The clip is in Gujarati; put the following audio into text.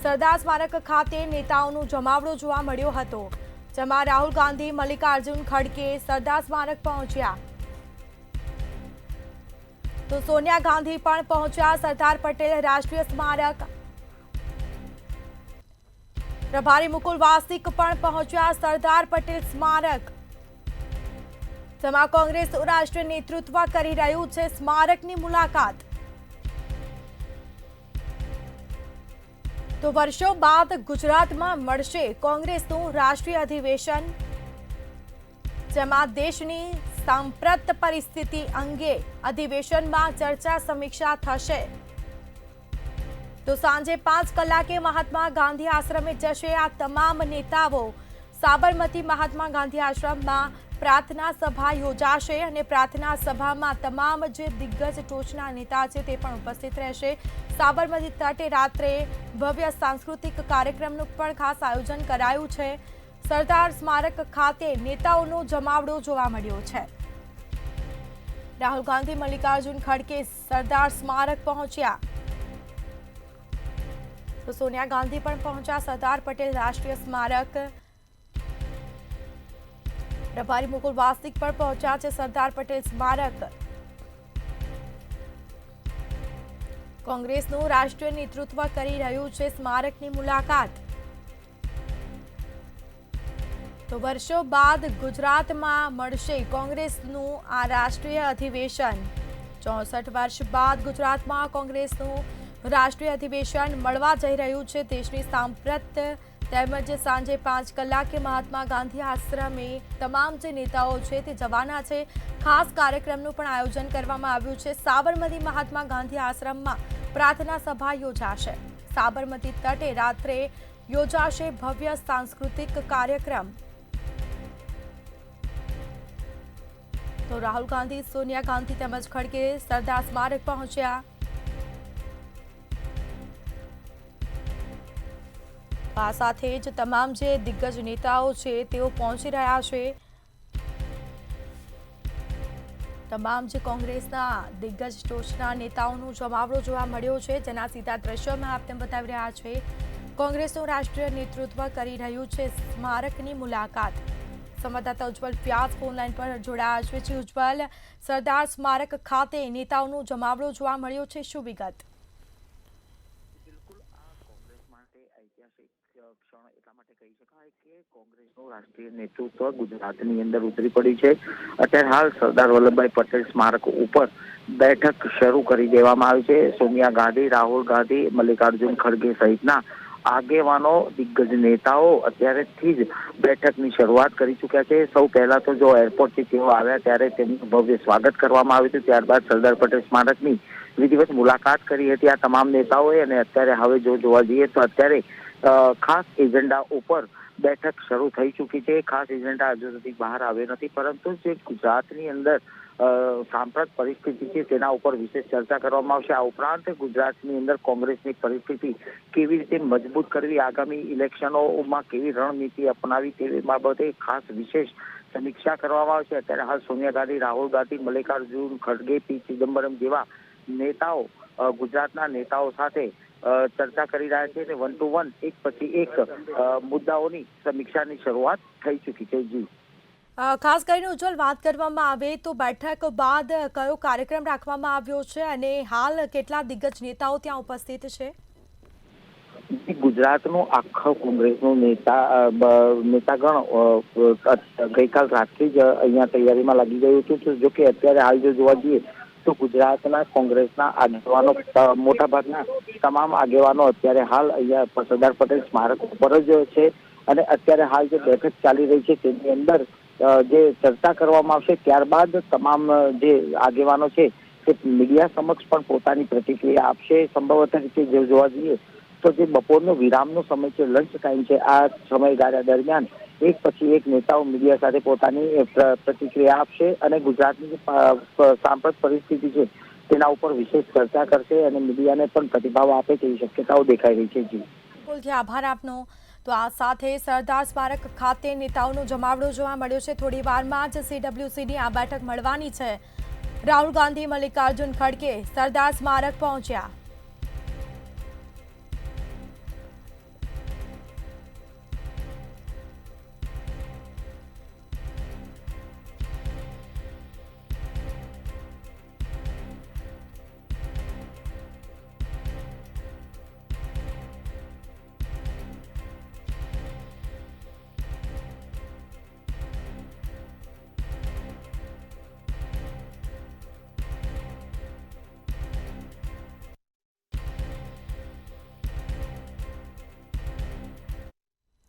સરદાર સ્મારક ખાતે નેતાઓનો જમાવડો જોવા મળ્યો હતો, જેમાં રાહુલ ગાંધી, મલ્લિકાર્જુન ખડગે સરદાર સ્મારક પહોંચ્યા તો સોનિયા ગાંધી પણ પહોંચ્યા સરદાર પટેલ રાષ્ટ્રીય સ્મારક। પ્રભારી મુકુલ વાસનિક પણ પહોંચ્યા સરદાર પટેલ સ્મારક, જેમાં કોંગ્રેસનું રાષ્ટ્રીય નેતૃત્વ કરી રહ્યું છે સ્મારકની મુલાકાત। તો વર્ષો બાદ ગુજરાતમાં મળશે કોંગ્રેસનું રાષ્ટ્રીય અધિવેશન, જેમાં દેશની સાંપ્રત પરિસ્થિતિ અંગે અધિવેશનમાં ચર્ચા સમીક્ષા થશે। તો સાંજે 5 કલાકે મહાત્મા ગાંધી આશ્રમે જશે આ તમામ નેતાઓ। સાબરમતી મહાત્મા ગાંધી આશ્રમમાં પ્રાર્થના સભા યોજાશે અને પ્રાર્થના સભામાં તમામ જે દિગ્ગજ ટોચના નેતા છે તે પણ ઉપસ્થિત રહેશે। સાબરમતી તટે રાત્રે ભવ્ય સાંસ્કૃતિક કાર્યક્રમનું પણ ખાસ આયોજન કરાયું છે। સરદાર સ્મારક ખાતે નેતાઓનો જમાવડો જોવા મળ્યો છે। રાહુલ ગાંધી, મલ્લિકાર્જુન ખડગે સરદાર સ્મારક પહોંચ્યા તો સોનિયા ગાંધી પણ પહોંચ્યા સરદાર પટેલ રાષ્ટ્રીય સ્મારક। પ્રભારી મુકુલ વાસનિક પણ પહોંચ્યા છે સરદાર પટેલ સ્મારક। કોંગ્રેસનું રાષ્ટ્રીય નેતૃત્વ કરી રહ્યું છે સ્મારકની મુલાકાત। તો વર્ષો બાદ ગુજરાતમાં મળશે કોંગ્રેસનું આ રાષ્ટ્રીય અધિવેશન। 64 વર્ષ બાદ ગુજરાતમાં કોંગ્રેસનું રાષ્ટ્રીય અધિવેશન મળવા જઈ રહ્યું છે। દેશની સાંપ્રત તેમજ સાંજે 5 કલાકે મહાત્મા ગાંધી આશ્રમે તમામ જે નેતાઓ છે તે જવાના છે। ખાસ કાર્યક્રમનું પણ આયોજન કરવામાં આવ્યું છે। સાબરમતી મહાત્મા ગાંધી આશ્રમમાં પ્રાર્થના સભા યોજાશે। સાબરમતી તટે રાત્રે યોજાશે ભવ્ય સાંસ્કૃતિક કાર્યક્રમ। તો રાહુલ ગાંધી, સોનિયા ગાંધી તેમજ ખડગે સરદાર સ્મારક પહોંચ્યા। આ સાથે જ તમામ જે દિગ્ગજ નેતાઓ છે તેઓ પહોંચી રહ્યા છે। તમામ જે કોંગ્રેસના દિગ્ગજ ટોચના નેતાઓનો જમાવડો જોવા મળ્યો છે, જેના સીધા દ્રશ્યોમાં આપને બતાવી રહ્યા છે। કોંગ્રેસનું રાષ્ટ્રીય નેતૃત્વ કરી રહ્યું છે સ્મારકની મુલાકાત। સંવાદદાતા ઉજ્જવલ વ્યાસ ફોનલાઈન પર જોડાયા છે। ઉજ્જવલ, સરદાર સ્મારક ખાતે નેતાઓનો જમાવડો જોવા મળ્યો છે, શું વિગત? ક્ષણ એટલા માટે કહી શકાય કે કોંગ્રેસનું રાષ્ટ્રીય નેતૃત્વ ગુજરાતની અંદર ઉતરી પડી છે। અત્યારે હાલ સરદાર વલ્લભભાઈ પટેલ સ્મારક ઉપર બેઠક શરૂ કરી દેવામાં આવી છે। સોનિયા ગાંધી, રાહુલ ગાંધી, મલ્લિકાર્જુન ખડગે સહિતના આગેવાનો, દિગ્ગજ નેતાઓ અત્યારેથી જ બેઠકની શરૂઆત કરી ચૂક્યા છે। સૌ પહેલા તો જો એરપોર્ટથી તેઓ આવ્યા ત્યારે તેમનું ભવ્ય સ્વાગત કરવામાં આવ્યું હતું। ત્યારબાદ સરદાર પટેલ સ્મારકની વિધિવત મુલાકાત કરી હતી આ તમામ નેતાઓએ। અને અત્યારે હવે જો જોવા જઈએ તો અત્યારે ખાસ એજન્ડા ઉપર બેઠક શરૂ થઈ ચૂકી છે। ખાસ એજન્ડા હજુ સુધી બહાર આવ્યો નથી, પરંતુ જે ગુજરાતની અંદર સાંપ્રત પરિસ્થિતિ છે તેના ઉપર વિશેષ ચર્ચા કરવામાં આવશે। આ ઉપરાંત ગુજરાતની અંદર કોંગ્રેસની પરિસ્થિતિ કેવી રીતે મજબૂત કરવી, આગામી ઇલેક્શનોમાં કેવી રણનીતિ અપનાવી તેવી બાબતે ખાસ વિશેષ સમીક્ષા કરવામાં આવશે। અત્યારે હાલ સોનિયા ગાંધી, રાહુલ ગાંધી, મલ્લિકાર્જુન ખડગે, પી ચિદમ્બરમ જેવા નેતાઓ ગુજરાતના નેતાઓ સાથે ચર્ચા કરી રહ્યા છે અને 1 to 1 એક પછી એક મુદ્દાઓની સમીક્ષાની શરૂઆત થઈ ચૂકી છે। જી, ખાસ કરીને ઉજ્જવલ, વાત કરવામાં આવે તો બેઠક બાદ કયો કાર્યક્રમ રાખવામાં આવ્યો છે અને હાલ કેટલા દિગ્ગજ નેતાઓ ત્યાં ઉપસ્થિત છે? ગુજરાતનું આખો કોંગ્રેસનું નેતાગણ ગઈકાલ રાતથી જ અહીંયા તૈયારીમાં લાગી ગયું હતું। જો કે અત્યારે હાલ જો જોવા જઈએ તો ગુજરાતના કોંગ્રેસના આગેવાનો, મોટાભાગના તમામ આગેવાનો અત્યારે હાલ અહીંયા સરદાર પટેલ સ્મારક ઉપર જ છે અને અત્યારે હાલ જે બેઠક ચાલી રહી છે તેની અંદર જે ચર્ચા કરવામાં આવશે ત્યારબાદ તમામ જે આગેવાનો છે તે મીડિયા સમક્ષ પણ પોતાની પ્રતિક્રિયા આપશે। સંભવતઃ રીતે જો જોવા જઈએ તો જે બપોરનો વિરામનો સમય છે, લંચ ટાઈમ છે, આ સમયગાળા દરમિયાન એક પછી એક નેતાઓ મીડિયા સાથે પોતાની પ્રતિક્રિયા આપશે અને ગુજરાતની જે સાંપ્રત પરિસ્થિતિ છે તેના ઉપર વિશેષ ચર્ચા કરશે અને મીડિયાને પણ પ્રતિભાવ આપે તેવી શક્યતાઓ દેખાઈ રહી છે। જી, બિલકુલ, આભાર આપનો। તો આ સાથે સરદાર સ્મારક ખાતે નેતાઓનો જમાવડો જોવા મળ્યો છે। થોડી વારમાં જ CWCની આ બેઠક મળવાની છે। રાહુલ ગાંધી, મલ્લિકાર્જુન ખડગે સરદાર સ્મારક પહોંચ્યા।